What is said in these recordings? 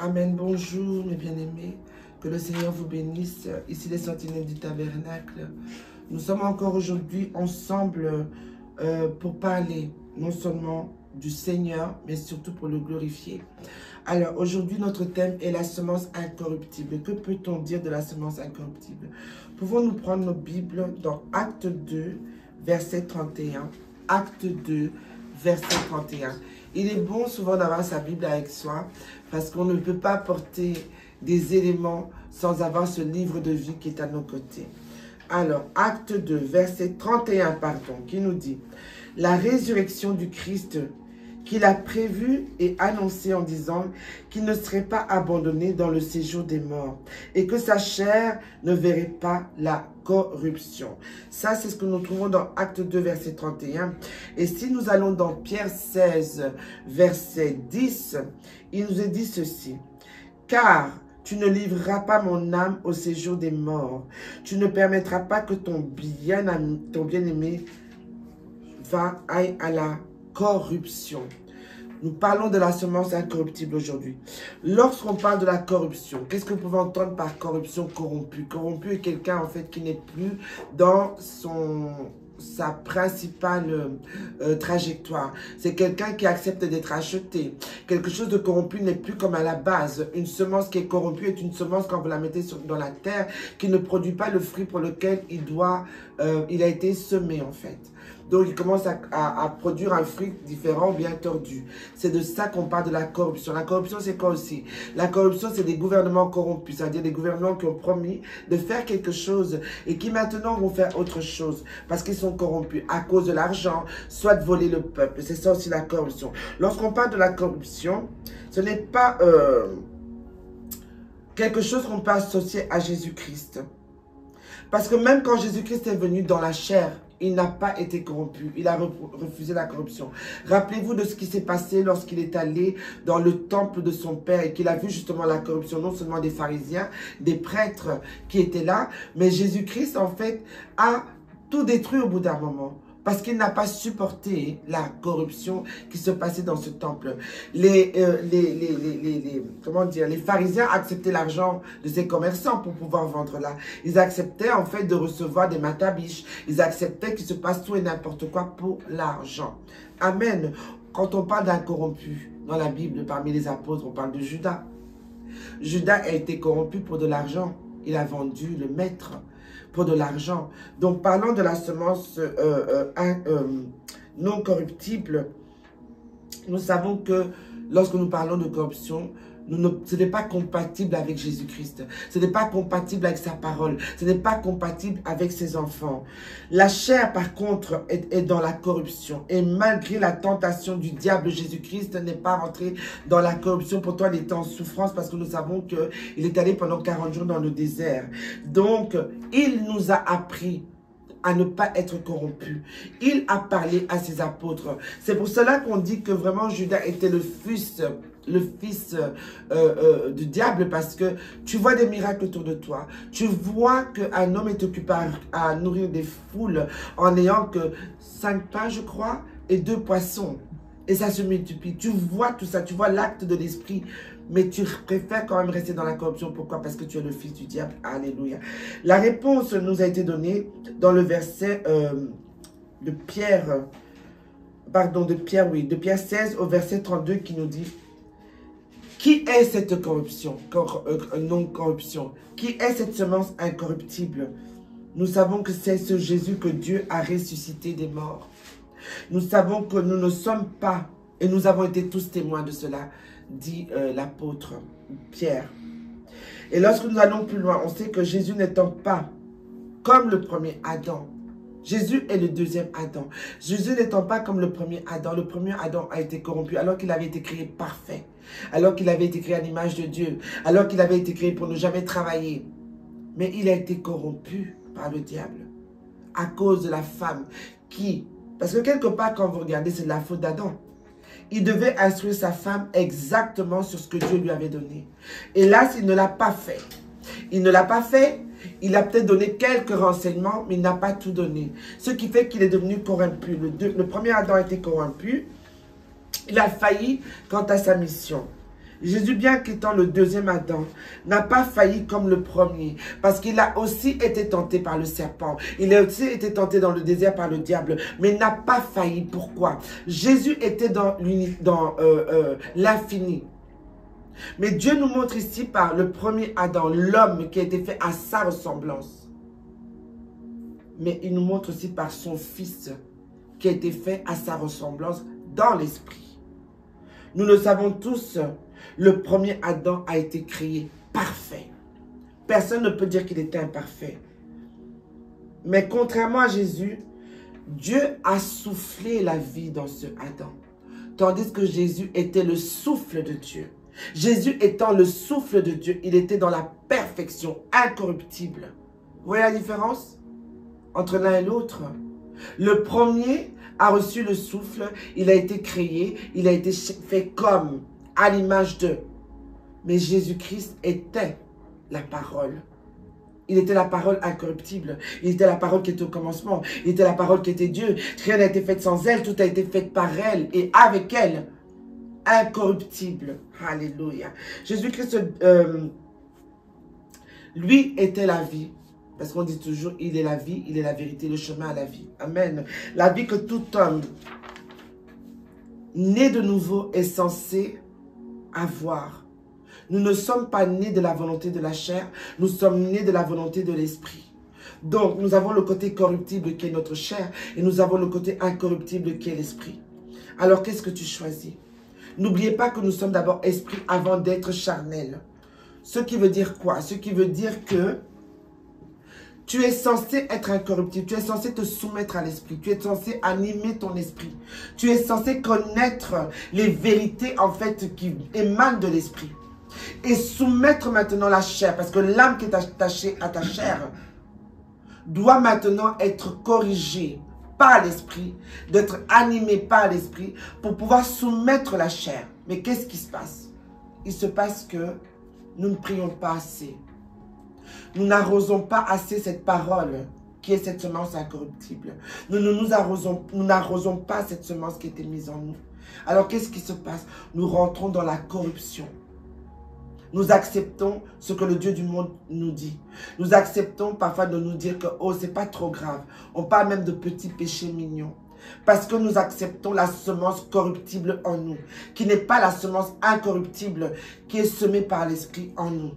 Amen. Bonjour mes bien-aimés. Que le Seigneur vous bénisse. Ici les sentinelles du tabernacle. Nous sommes encore aujourd'hui ensemble pour parler non seulement du Seigneur, mais surtout pour le glorifier. Alors aujourd'hui notre thème est la semence incorruptible. Que peut-on dire de la semence incorruptible? Pouvons-nous prendre nos Bibles dans Acte 2, verset 31. Acte 2, verset 31. Il est bon souvent d'avoir sa Bible avec soi parce qu'on ne peut pas porter des éléments sans avoir ce livre de vie qui est à nos côtés. Alors, Acte 2, verset 31, pardon, qui nous dit « La résurrection du Christ qu'il a prévue et annoncée en disant qu'il ne serait pas abandonné dans le séjour des morts et que sa chair ne verrait pas la corruption. » Ça, c'est ce que nous trouvons dans Acte 2, verset 31. Et si nous allons dans Pierre 16, verset 10, il nous est dit ceci. « Car tu ne livreras pas mon âme au séjour des morts. Tu ne permettras pas que ton bien-aimé aille à la corruption. » Nous parlons de la semence incorruptible aujourd'hui. Lorsqu'on parle de la corruption, qu'est-ce que vous pouvez entendre par corruption corrompue? Corrompu est quelqu'un en fait qui n'est plus dans sa principale trajectoire. C'est quelqu'un qui accepte d'être acheté. Quelque chose de corrompu n'est plus comme à la base. Une semence qui est corrompue est une semence quand vous la mettez dans la terre qui ne produit pas le fruit pour lequel il a été semé en fait. Donc, il commence à produire un fruit différent, bien tordu. C'est de ça qu'on parle de la corruption. La corruption, c'est quoi aussi? La corruption, c'est des gouvernements corrompus, c'est-à-dire des gouvernements qui ont promis de faire quelque chose et qui maintenant vont faire autre chose parce qu'ils sont corrompus à cause de l'argent, soit de voler le peuple. C'est ça aussi la corruption. Lorsqu'on parle de la corruption, ce n'est pas quelque chose qu'on peut associer à Jésus-Christ. Parce que même quand Jésus-Christ est venu dans la chair, il n'a pas été corrompu. Il a refusé la corruption. Rappelez-vous de ce qui s'est passé lorsqu'il est allé dans le temple de son père et qu'il a vu justement la corruption, non seulement des pharisiens, des prêtres qui étaient là, mais Jésus-Christ, en fait, a tout détruit au bout d'un moment. Parce qu'il n'a pas supporté la corruption qui se passait dans ce temple. Les pharisiens acceptaient l'argent de ces commerçants pour pouvoir vendre là. Ils acceptaient en fait de recevoir des matabiches. Ils acceptaient qu'il se passe tout et n'importe quoi pour l'argent. Amen. Quand on parle d'un corrompu dans la Bible, parmi les apôtres, on parle de Judas. Judas a été corrompu pour de l'argent. Il a vendu le maître pour de l'argent. Donc, parlant de la semence non corruptible, nous savons que lorsque nous parlons de corruption, ce n'est pas compatible avec Jésus-Christ. Ce n'est pas compatible avec sa parole. Ce n'est pas compatible avec ses enfants. La chair, par contre, est dans la corruption. Et malgré la tentation du diable, Jésus-Christ n'est pas rentré dans la corruption. Pourtant, il était en souffrance parce que nous savons qu'il est allé pendant 40 jours dans le désert. Donc, il nous a appris à ne pas être corrompu. Il a parlé à ses apôtres. C'est pour cela qu'on dit que vraiment Judas était le fils du diable, parce que tu vois des miracles autour de toi. Tu vois qu'un homme est occupé à nourrir des foules en n'ayant que 5 pains, je crois, et 2 poissons. Et ça se multiplie. Tu vois tout ça, tu vois l'acte de l'esprit. Mais tu préfères quand même rester dans la corruption. Pourquoi? Parce que tu es le fils du diable. Alléluia. La réponse nous a été donnée dans le verset de Pierre 16 au verset 32 qui nous dit: qui est cette corruption, non-corruption? Qui est cette semence incorruptible? Nous savons que c'est ce Jésus que Dieu a ressuscité des morts. Nous savons que nous ne sommes pas, et nous avons été tous témoins de cela, dit l'apôtre Pierre. Et lorsque nous allons plus loin, on sait que Jésus n'étant pas comme le premier Adam, Jésus est le deuxième Adam. Jésus n'étant pas comme le premier Adam a été corrompu alors qu'il avait été créé parfait, alors qu'il avait été créé à l'image de Dieu, alors qu'il avait été créé pour ne jamais travailler. Mais il a été corrompu par le diable à cause de la femme qui... Parce que quelque part, quand vous regardez, c'est de la faute d'Adam. Il devait instruire sa femme exactement sur ce que Dieu lui avait donné. Et là, il ne l'a pas fait. Il ne l'a pas fait. Il a peut-être donné quelques renseignements, mais il n'a pas tout donné. Ce qui fait qu'il est devenu corrompu. Le premier Adam a été corrompu. Il a failli quant à sa mission. Jésus, bien qu'étant le deuxième Adam, n'a pas failli comme le premier, parce qu'il a aussi été tenté par le serpent. Il a aussi été tenté dans le désert par le diable, mais n'a pas failli. Pourquoi? Jésus était dans l'infini. Mais Dieu nous montre ici par le premier Adam, l'homme qui a été fait à sa ressemblance. Mais il nous montre aussi par son Fils qui a été fait à sa ressemblance dans l'esprit. Nous le savons tous, le premier Adam a été créé parfait. Personne ne peut dire qu'il était imparfait. Mais contrairement à Jésus, Dieu a soufflé la vie dans ce Adam. Tandis que Jésus était le souffle de Dieu. Jésus étant le souffle de Dieu, il était dans la perfection, incorruptible. Vous voyez la différence entre l'un et l'autre? Le premier a reçu le souffle, il a été créé, il a été fait comme, à l'image d'eux. Mais Jésus-Christ était la parole. Il était la parole incorruptible. Il était la parole qui était au commencement. Il était la parole qui était Dieu. Rien n'a été fait sans elle, tout a été fait par elle et avec elle. Incorruptible. Alléluia. Jésus-Christ, lui, était la vie. Parce qu'on dit toujours, il est la vie, il est la vérité, le chemin à la vie. Amen. La vie que tout homme né de nouveau est censé avoir. Nous ne sommes pas nés de la volonté de la chair, nous sommes nés de la volonté de l'esprit. Donc, nous avons le côté corruptible qui est notre chair et nous avons le côté incorruptible qui est l'esprit. Alors, qu'est-ce que tu choisis? N'oubliez pas que nous sommes d'abord esprit avant d'être charnel. Ce qui veut dire quoi? Ce qui veut dire que tu es censé être incorruptible, tu es censé te soumettre à l'esprit, tu es censé animer ton esprit. Tu es censé connaître les vérités en fait qui émanent de l'esprit. Et soumettre maintenant la chair, parce que l'âme qui est attachée à ta chair doit maintenant être corrigée par l'esprit, d'être animée par l'esprit pour pouvoir soumettre la chair. Mais qu'est-ce qui se passe? Il se passe que nous ne prions pas assez. Nous n'arrosons pas assez cette parole qui est cette semence incorruptible. Nous n'arrosons pas cette semence qui était mise en nous. Alors qu'est-ce qui se passe? Nous rentrons dans la corruption. Nous acceptons ce que le Dieu du monde nous dit. Nous acceptons parfois de nous dire que oh, c'est pas trop grave. On parle même de petits péchés mignons. Parce que nous acceptons la semence corruptible en nous, qui n'est pas la semence incorruptible qui est semée par l'esprit en nous.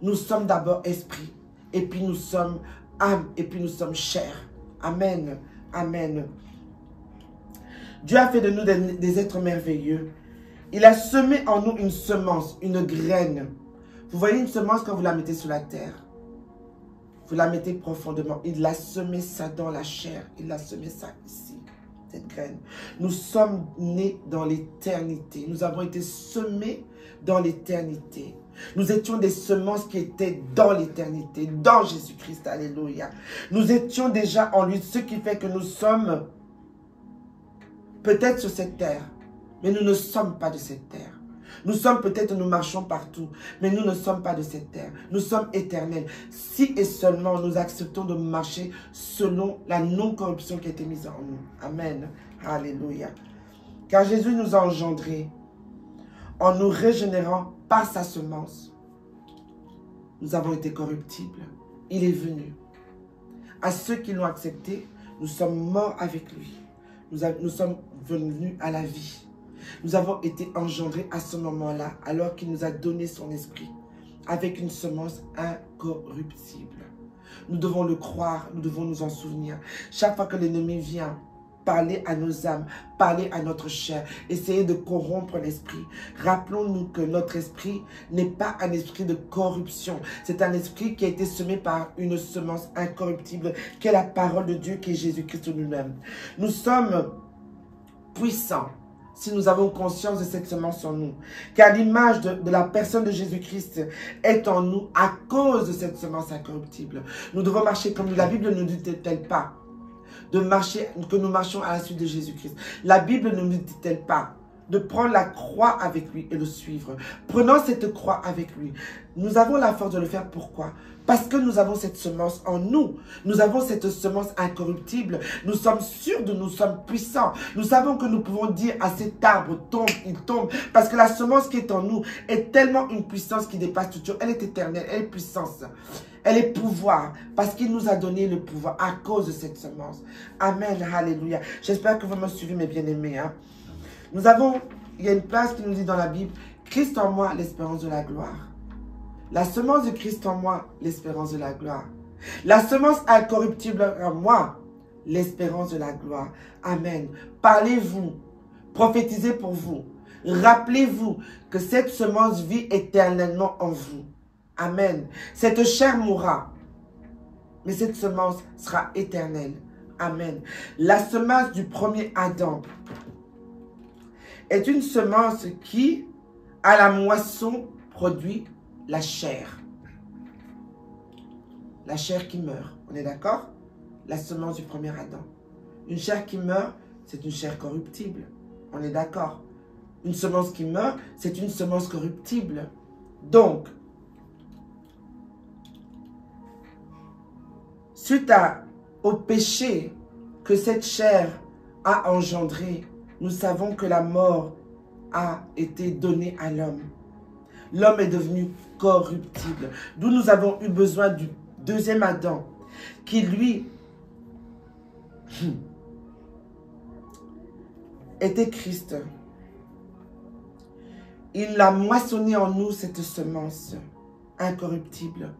Nous sommes d'abord esprit, et puis nous sommes âme, et puis nous sommes chair. Amen. Amen. Dieu a fait de nous des êtres merveilleux. Il a semé en nous une semence, une graine. Vous voyez une semence quand vous la mettez sur la terre. Vous la mettez profondément. Il a semé ça dans la chair. Il a semé ça ici, cette graine. Nous sommes nés dans l'éternité. Nous avons été semés dans l'éternité. Nous étions des semences qui étaient dans l'éternité, dans Jésus-Christ. Alléluia. Nous étions déjà en lui, ce qui fait que nous sommes peut-être sur cette terre. Mais nous ne sommes pas de cette terre. Nous sommes peut-être, nous marchons partout, mais nous ne sommes pas de cette terre. Nous sommes éternels. Si et seulement nous acceptons de marcher selon la non-corruption qui a été mise en nous. Amen. Alléluia. Car Jésus nous a engendrés en nous régénérant par sa semence. Nous avons été corruptibles. Il est venu. À ceux qui l'ont accepté, nous sommes morts avec lui. Nous sommes venus à la vie. Nous avons été engendrés à ce moment-là, alors qu'il nous a donné son esprit, avec une semence incorruptible. Nous devons le croire, nous devons nous en souvenir. Chaque fois que l'ennemi vient parler à nos âmes, parler à notre chair, essayer de corrompre l'esprit, rappelons-nous que notre esprit n'est pas un esprit de corruption. C'est un esprit qui a été semé par une semence incorruptible, qui est la parole de Dieu, qui est Jésus-Christ lui-même. Nous sommes puissants si nous avons conscience de cette semence en nous. Car l'image de la personne de Jésus-Christ est en nous à cause de cette semence incorruptible. Nous devons marcher comme la Bible ne nous dit-elle pas que nous marchions à la suite de Jésus-Christ. La Bible ne nous dit-elle pas de prendre la croix avec lui et le suivre. Prenons cette croix avec lui. Nous avons la force de le faire. Pourquoi? Parce que nous avons cette semence en nous. Nous avons cette semence incorruptible. Nous sommes sûrs de nous sommes puissants. Nous savons que nous pouvons dire à cet arbre, tombe, il tombe. Parce que la semence qui est en nous est tellement une puissance qui dépasse toute chose. Elle est éternelle, elle est puissance. Elle est pouvoir. Parce qu'il nous a donné le pouvoir à cause de cette semence. Amen, alléluia. J'espère que vous me suivez, mes bien-aimés. Hein? Il y a une place qui nous dit dans la Bible, Christ en moi, l'espérance de la gloire. La semence de Christ en moi, l'espérance de la gloire. La semence incorruptible en moi, l'espérance de la gloire. Amen. Parlez-vous, prophétisez pour vous. Rappelez-vous que cette semence vit éternellement en vous. Amen. Cette chair mourra, mais cette semence sera éternelle. Amen. La semence du premier Adam est une semence qui, à la moisson, produit la chair. La chair qui meurt. On est d'accord? La semence du premier Adam. Une chair qui meurt, c'est une chair corruptible. On est d'accord? Une semence qui meurt, c'est une semence corruptible. Donc, suite au péché que cette chair a engendré, nous savons que la mort a été donnée à l'homme. L'homme est devenu corruptible. D'où nous avons eu besoin du deuxième Adam, qui lui était Christ. Il a moissonné en nous cette semence incorruptible,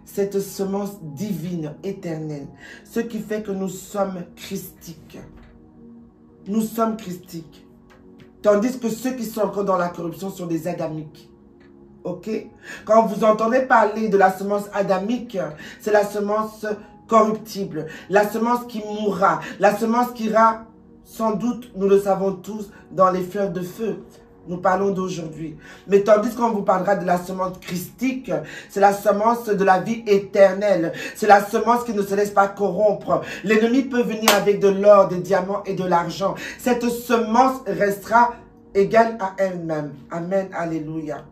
cette semence divine, éternelle, ce qui fait que nous sommes christiques. Nous sommes christiques. Tandis que ceux qui sont encore dans la corruption sont des adamiques. Ok? Quand vous entendez parler de la semence adamique, c'est la semence corruptible, la semence qui mourra, la semence qui ira, sans doute, nous le savons tous, dans les fleurs de feu. Nous parlons d'aujourd'hui. Mais tandis qu'on vous parlera de la semence christique, c'est la semence de la vie éternelle. C'est la semence qui ne se laisse pas corrompre. L'ennemi peut venir avec de l'or, des diamants et de l'argent. Cette semence restera égale à elle-même. Amen, alléluia.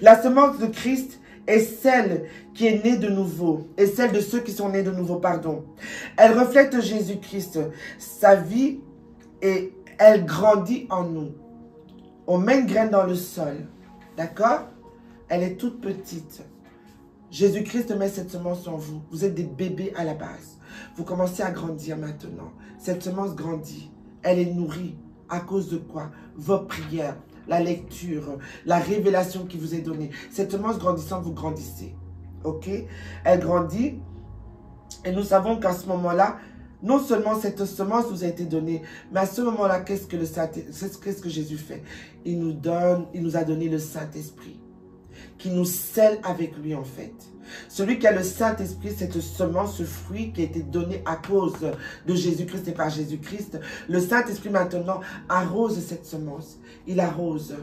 La semence de Christ est celle qui est née de nouveau. Et celle de ceux qui sont nés de nouveau, pardon. Elle reflète Jésus-Christ, sa vie, et elle grandit en nous. On met une graine dans le sol, d'accord? Elle est toute petite. Jésus-Christ met cette semence en vous. Vous êtes des bébés à la base. Vous commencez à grandir maintenant. Cette semence grandit. Elle est nourrie. À cause de quoi? Vos prières, la lecture, la révélation qui vous est donnée. Cette semence grandissant, vous grandissez. Ok? Elle grandit. Et nous savons qu'à ce moment-là, non seulement cette semence nous a été donnée, mais à ce moment-là, qu'est-ce que Jésus fait? Il nous a donné le Saint-Esprit, qui nous scelle avec lui en fait. Celui qui a le Saint-Esprit, cette semence, ce fruit qui a été donné à cause de Jésus-Christ et par Jésus-Christ, le Saint-Esprit maintenant arrose cette semence. Il arrose.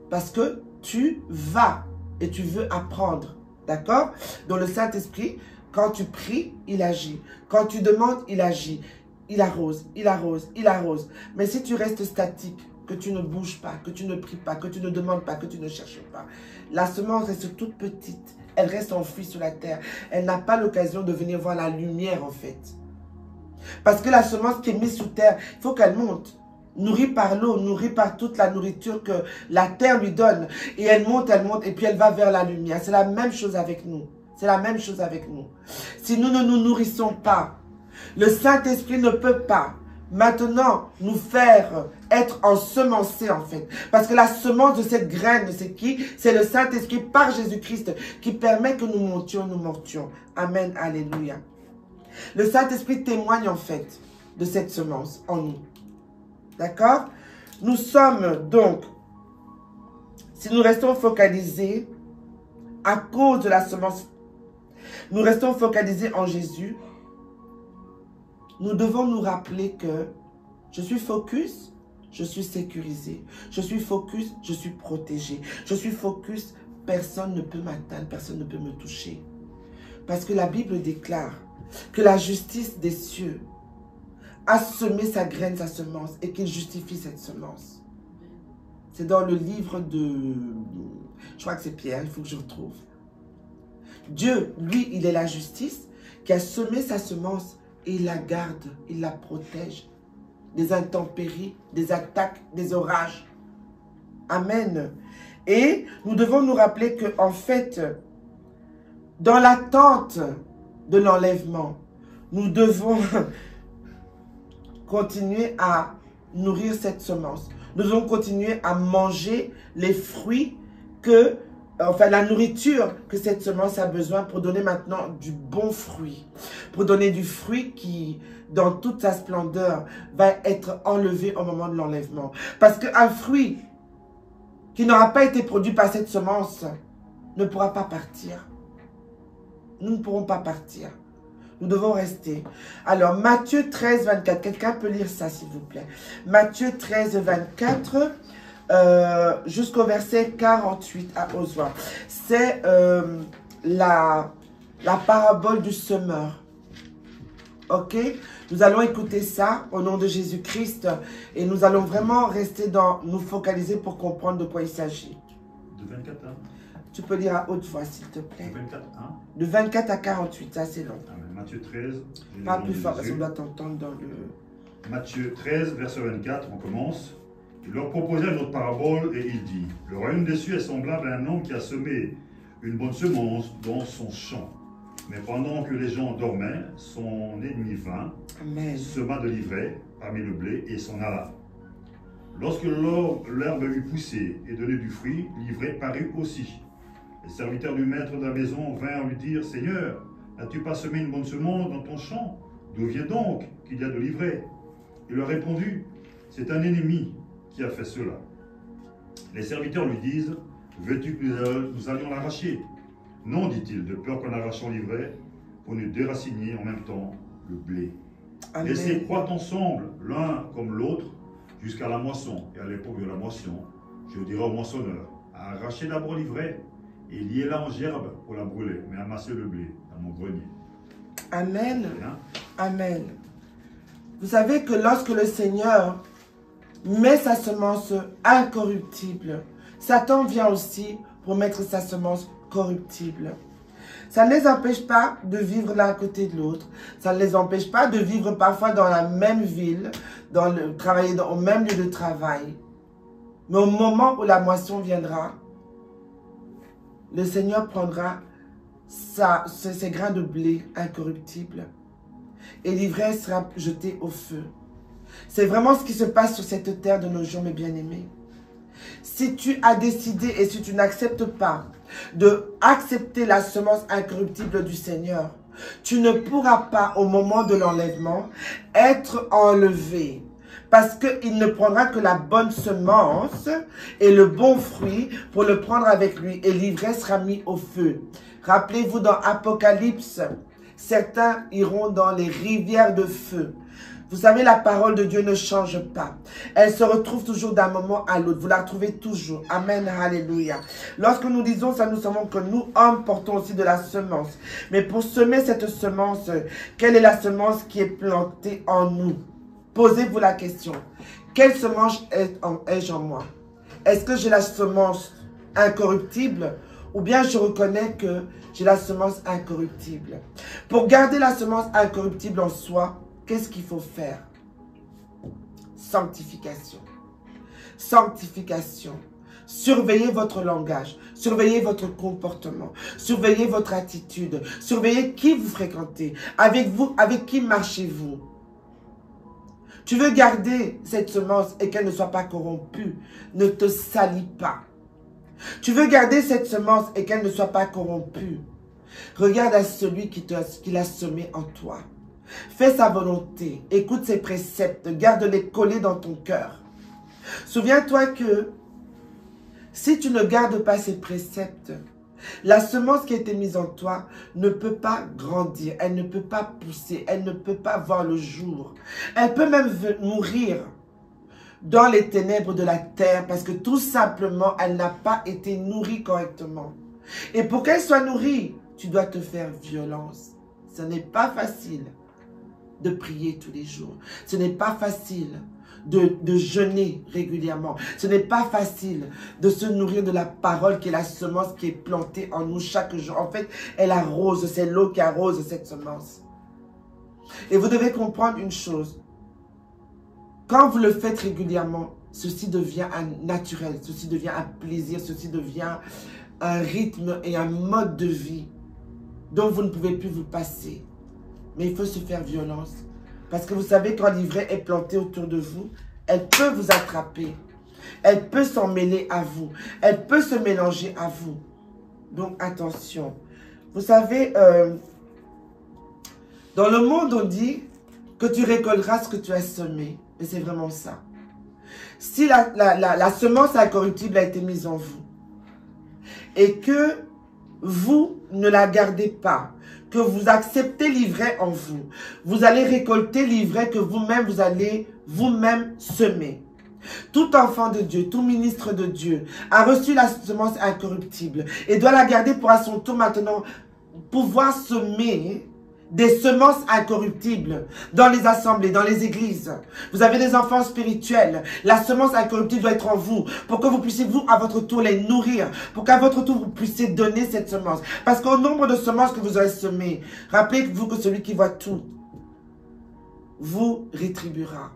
Parce que tu vas et tu veux apprendre. D'accord? Donc le Saint-Esprit, quand tu pries, il agit. Quand tu demandes, il agit. Il arrose, il arrose, il arrose. Mais si tu restes statique, que tu ne bouges pas, que tu ne pries pas, que tu ne demandes pas, que tu ne cherches pas, la semence reste toute petite. Elle reste enfouie sur la terre. Elle n'a pas l'occasion de venir voir la lumière en fait. Parce que la semence qui est mise sous terre, il faut qu'elle monte. Nourrie par l'eau, nourrie par toute la nourriture que la terre lui donne. Et elle monte, et puis elle va vers la lumière. C'est la même chose avec nous. C'est la même chose avec nous. Si nous ne nous nourrissons pas, le Saint-Esprit ne peut pas maintenant nous faire être ensemencés en fait. Parce que la semence de cette graine, c'est qui? C'est le Saint-Esprit par Jésus-Christ qui permet que nous montions, nous mortions. Amen, alléluia. Le Saint-Esprit témoigne en fait de cette semence en nous. D'accord? Nous sommes donc, si nous restons focalisés à cause de la semence, nous restons focalisés en Jésus, nous devons nous rappeler que je suis focus, je suis sécurisé. Je suis focus, je suis protégé. Je suis focus, personne ne peut m'atteindre, personne ne peut me toucher. Parce que la Bible déclare que la justice des cieux a semé sa graine, sa semence, et qu'il justifie cette semence. C'est dans le livre de... Je crois que c'est Pierre, il faut que je retrouve. Dieu, lui, il est la justice qui a semé sa semence et il la garde, il la protège des intempéries, des attaques, des orages. Amen. Et nous devons nous rappeler que, en fait, dans l'attente de l'enlèvement, nous devons continuer à nourrir cette semence. Nous devons continuer à manger les fruits que, enfin la nourriture que cette semence a besoin pour donner maintenant du bon fruit. Pour donner du fruit qui, dans toute sa splendeur, va être enlevé au moment de l'enlèvement. Parce qu'un fruit qui n'aura pas été produit par cette semence ne pourra pas partir. Nous ne pourrons pas partir. Nous devons rester. Alors, Matthieu 13, 24. Quelqu'un peut lire ça, s'il vous plaît. Matthieu 13, 24 jusqu'au verset 48 à Oswald. C'est la parabole du semeur. Ok? Nous allons écouter ça au nom de Jésus-Christ et nous allons vraiment rester nous focaliser pour comprendre de quoi il s'agit. De 24 à... Tu peux lire à haute voix, s'il te plaît. De 24 à... De 24 à 48, ça c'est long. Amen. Matthieu 13. Pas plus fort, parce qu'on doit t'entendre dans le... Matthieu 13, verset 24, on commence. Il leur proposait une autre parabole et il dit: le royaume des cieux est semblable à un homme qui a semé une bonne semence dans son champ. Mais pendant que les gens dormaient, son ennemi vint, sema de l'ivraie parmi le blé et s'en alla. Lorsque l'herbe eut poussé et donné du fruit, l'ivraie parut aussi. Les serviteurs du maître de la maison vinrent lui dire: Seigneur, n'as-tu pas semé une bonne semence dans ton champ? D'où vient donc qu'il y a de l'ivraie? Il leur répondit: c'est un ennemi qui a fait cela. Les serviteurs lui disent: veux-tu que nous allions l'arracher? Non, dit-il, de peur qu'en arrachant l'ivraie, pour nous déraciner en même temps le blé. Amen. Laissez croître ensemble l'un comme l'autre jusqu'à la moisson. Et à l'époque de la moisson, je dirai au moissonneur: arrachez d'abord l'ivraie et liez-la en gerbe pour la brûler, mais amassez le blé dans mon grenier. Amen. Amen. Vous savez que lorsque le Seigneur met sa semence incorruptible, Satan vient aussi pour mettre sa semence corruptible. Ça ne les empêche pas de vivre l'un à côté de l'autre. Ça ne les empêche pas de vivre parfois dans la même ville, travailler au même lieu de travail. Mais au moment où la moisson viendra, le Seigneur prendra ces grains de blé incorruptibles et l'ivraie sera jetée au feu. C'est vraiment ce qui se passe sur cette terre de nos jours, mes bien-aimés. Si tu as décidé et si tu n'acceptes pas d'accepter la semence incorruptible du Seigneur, tu ne pourras pas, au moment de l'enlèvement, être enlevé. Parce qu'il ne prendra que la bonne semence et le bon fruit pour le prendre avec lui. Et l'ivraie sera mis au feu. Rappelez-vous dans Apocalypse, certains iront dans les rivières de feu. Vous savez, la parole de Dieu ne change pas. Elle se retrouve toujours d'un moment à l'autre. Vous la retrouvez toujours. Amen, alléluia. Lorsque nous disons ça, nous savons que nous, hommes, portons aussi de la semence. Mais pour semer cette semence, quelle est la semence qui est plantée en nous? Posez-vous la question. Quelle semence ai-je en moi? Est-ce que j'ai la semence incorruptible ou bien je reconnais que j'ai la semence incorruptible? Pour garder la semence incorruptible en soi, qu'est-ce qu'il faut faire? Sanctification. Sanctification. Surveillez votre langage. Surveillez votre comportement. Surveillez votre attitude. Surveillez qui vous fréquentez. Avec qui marchez-vous? Tu veux garder cette semence et qu'elle ne soit pas corrompue. Ne te salis pas. Tu veux garder cette semence et qu'elle ne soit pas corrompue. Regarde à celui qui l'a semé en toi. Fais sa volonté. Écoute ses préceptes. Garde-les collés dans ton cœur. Souviens-toi que si tu ne gardes pas ces préceptes, la semence qui a été mise en toi ne peut pas grandir, elle ne peut pas pousser, elle ne peut pas voir le jour. Elle peut même mourir dans les ténèbres de la terre parce que tout simplement, elle n'a pas été nourrie correctement. Et pour qu'elle soit nourrie, tu dois te faire violence. Ce n'est pas facile de prier tous les jours. Ce n'est pas facile de jeûner régulièrement. Ce n'est pas facile de se nourrir de la parole qui est la semence qui est plantée en nous chaque jour. En fait, elle arrose, c'est l'eau qui arrose cette semence. Et vous devez comprendre une chose. Quand vous le faites régulièrement, ceci devient un naturel, ceci devient un plaisir, ceci devient un rythme et un mode de vie dont vous ne pouvez plus vous passer. Mais il faut se faire violence. Parce que vous savez, quand l'ivraie est plantée autour de vous, elle peut vous attraper. Elle peut s'en mêler à vous. Elle peut se mélanger à vous. Donc, attention. Vous savez, dans le monde, on dit que tu récolteras ce que tu as semé. Et c'est vraiment ça. Si la semence incorruptible a été mise en vous et que vous ne la gardez pas, que vous acceptez l'ivraie en vous, vous allez récolter l'ivraie que vous-même, vous allez vous-même semer. Tout enfant de Dieu, tout ministre de Dieu a reçu la semence incorruptible et doit la garder pour à son tour maintenant pouvoir semer des semences incorruptibles dans les assemblées, dans les églises. Vous avez des enfants spirituels. La semence incorruptible doit être en vous pour que vous puissiez, vous, à votre tour, les nourrir. Pour qu'à votre tour, vous puissiez donner cette semence. Parce qu'au nombre de semences que vous aurez semées, rappelez-vous que celui qui voit tout vous rétribuera.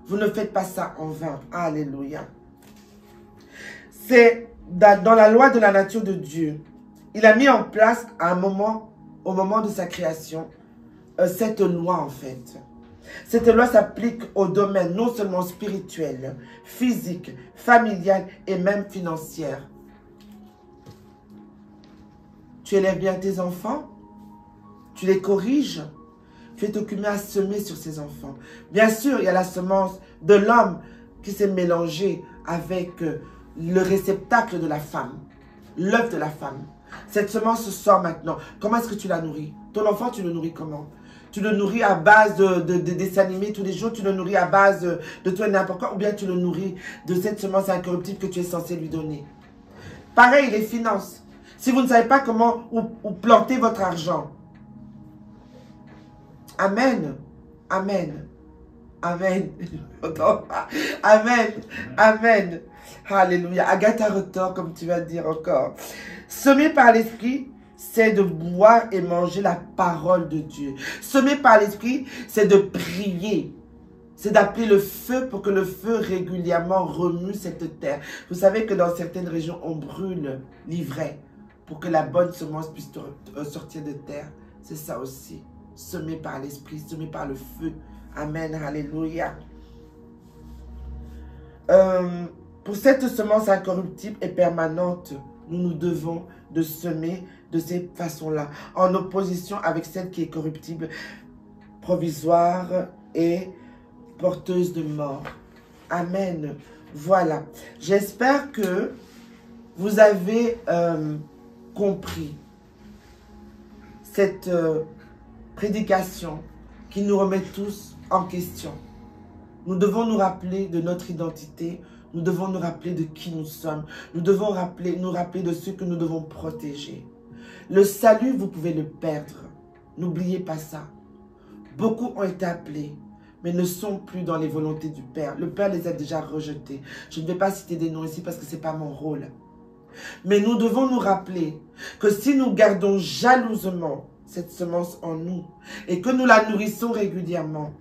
Vous ne faites pas ça en vain. Alléluia. C'est dans la loi de la nature de Dieu. Il a mis en place à un moment, au moment de sa création, cette loi en fait. Cette loi s'applique au domaine non seulement spirituel, physique, familial et même financier. Tu élèves bien tes enfants, tu les corriges, tu es occupé à semer sur ces enfants. Bien sûr, il y a la semence de l'homme qui s'est mélangée avec le réceptacle de la femme, l'œuf de la femme. Cette semence sort maintenant. Comment est-ce que tu la nourris? Ton enfant, tu le nourris comment? Tu le nourris à base de dessins animés tous les jours, tu le nourris à base de tout et n'importe quoi, ou bien tu le nourris de cette semence incorruptible que tu es censé lui donner. Pareil, les finances. Si vous ne savez pas comment où planter votre argent. Amen. Amen. Amen. Amen. Amen. Alléluia. Agatha retort, comme tu vas dire encore. Semer par l'esprit, c'est de boire et manger la parole de Dieu. Semer par l'esprit, c'est de prier. C'est d'appeler le feu pour que le feu régulièrement remue cette terre. Vous savez que dans certaines régions, on brûle l'ivraie pour que la bonne semence puisse sortir de terre. C'est ça aussi. Semer par l'esprit, semer par le feu. Amen. Alléluia. Pour cette semence incorruptible et permanente, nous devons de semer de ces façons-là, en opposition avec celle qui est corruptible, provisoire et porteuse de mort. Amen. Voilà. J'espère que vous avez compris cette prédication qui nous remet tous en question. Nous devons nous rappeler de notre identité. Nous devons nous rappeler de qui nous sommes. Nous devons nous rappeler de ce que nous devons protéger. Le salut, vous pouvez le perdre. N'oubliez pas ça. Beaucoup ont été appelés, mais ne sont plus dans les volontés du Père. Le Père les a déjà rejetés. Je ne vais pas citer des noms ici parce que ce n'est pas mon rôle. Mais nous devons nous rappeler que si nous gardons jalousement cette semence en nous et que nous la nourrissons régulièrement,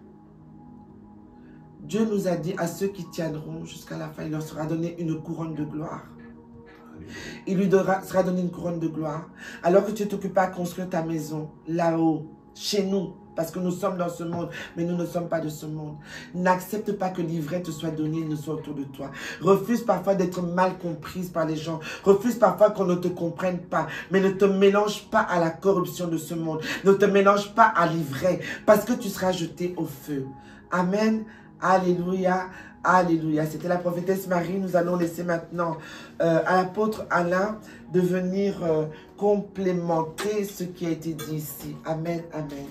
Dieu nous a dit à ceux qui tiendront jusqu'à la fin, il leur sera donné une couronne de gloire. Il lui sera donné une couronne de gloire. Alors que tu t'occupes à construire ta maison là-haut, chez nous, parce que nous sommes dans ce monde, mais nous ne sommes pas de ce monde. N'accepte pas que l'ivraie te soit donnée, ne soit autour de toi. Refuse parfois d'être mal comprise par les gens. Refuse parfois qu'on ne te comprenne pas. Mais ne te mélange pas à la corruption de ce monde. Ne te mélange pas à l'ivraie, parce que tu seras jeté au feu. Amen. Alléluia, alléluia. C'était la prophétesse Marie. Nous allons laisser maintenant à l'apôtre Alain de venir complémenter ce qui a été dit ici. Amen, amen.